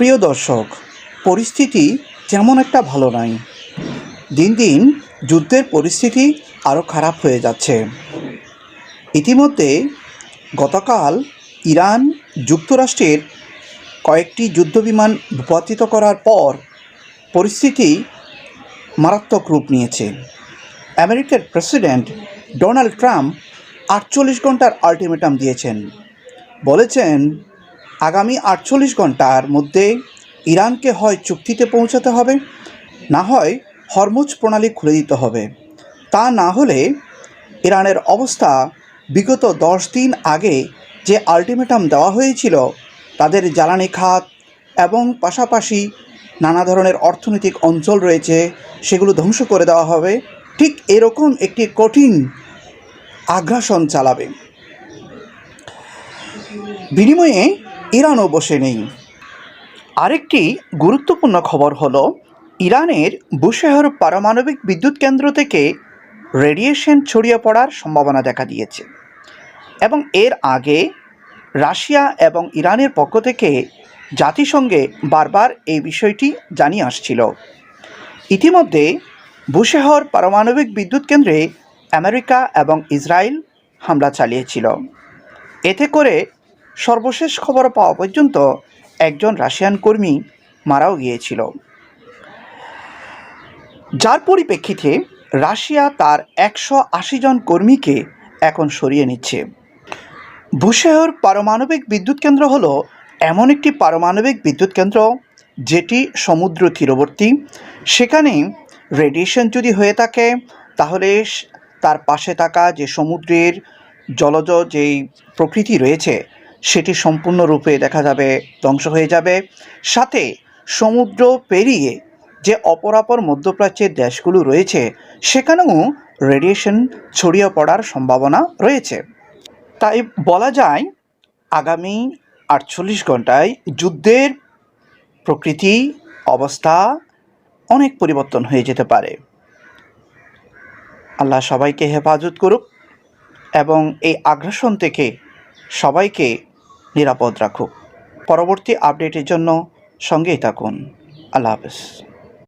প্রিয় দর্শক, পরিস্থিতি তেমন একটা ভালো নাই। দিন দিন যুদ্ধের পরিস্থিতি আরও খারাপ হয়ে যাচ্ছে। ইতিমধ্যে গতকাল ইরান যুক্তরাষ্ট্রের কয়েকটি যুদ্ধবিমান ভূপাতিত করার পর পরিস্থিতি মারাত্মক রূপ নিয়েছে। আমেরিকার প্রেসিডেন্ট ডোনাল্ড ট্রাম্প 48 ঘন্টার আলটিমেটাম দিয়েছেন। বলেছেন, আগামী 48 ঘন্টার মধ্যে ইরানকে হয় চুক্তিতে পৌঁছাতে হবে, না হয় হরমুজ প্রণালী খুলে দিতে হবে। তা না হলে ইরানের অবস্থা বিগত 10 দিন আগে যে আলটিমেটাম দেওয়া হয়েছিল, তাদের জ্বালানি খাত এবং পাশাপাশি নানা ধরনের অর্থনৈতিক অঞ্চল রয়েছে, সেগুলো ধ্বংস করে দেওয়া হবে। ঠিক এরকম একটি কঠিন আগ্রাসন চালাবে। বিনিময়ে ইরানও বসে নেই। আরেকটি গুরুত্বপূর্ণ খবর হলো, ইরানের বুশেহর পারমাণবিক বিদ্যুৎ কেন্দ্র থেকে রেডিয়েশন ছড়িয়ে পড়ার সম্ভাবনা দেখা দিয়েছে এবং এর আগে রাশিয়া এবং ইরানের পক্ষ থেকে জাতিসংঘে বারবার এই বিষয়টি জানিয়ে আসছিল। ইতিমধ্যে বুশেহর পারমাণবিক বিদ্যুৎ কেন্দ্রে আমেরিকা এবং ইসরায়েল হামলা চালিয়েছিল। এতে করে সর্বশেষ খবর পাওয়া পর্যন্ত একজন রাশিয়ান কর্মী মারাও গিয়েছিল, যার পরিপ্রেক্ষিতে রাশিয়া তার 180 জন কর্মীকে এখন সরিয়ে নিচ্ছে। বুশেহর পারমাণবিক বিদ্যুৎ কেন্দ্র হলো এমন একটি পারমাণবিক বিদ্যুৎ কেন্দ্র যেটি সমুদ্র তীরবর্তী। সেখানে রেডিয়েশন যদি হয়ে থাকে, তাহলে তার পাশে থাকা যে সমুদ্রের জলজ যেই প্রকৃতি রয়েছে, সেটি সম্পূর্ণরূপে দেখা যাবে ধ্বংস হয়ে যাবে। সাথে সমুদ্র পেরিয়ে যে অপরাপর মধ্যপ্রাচ্যের দেশগুলো রয়েছে, সেখানেও রেডিয়েশন ছড়িয়ে পড়ার সম্ভাবনা রয়েছে। তাই বলা যায়, আগামী 48 ঘন্টায় যুদ্ধের প্রকৃতি অবস্থা অনেক পরিবর্তন হয়ে যেতে পারে। আল্লাহ সবাইকে হেফাজত করুক এবং এই আগ্রাসন থেকে সবাইকে নিরাপদ রাখুক। পরবর্তী আপডেটের জন্য সঙ্গেই থাকুন। আল্লাহ হাফেজ।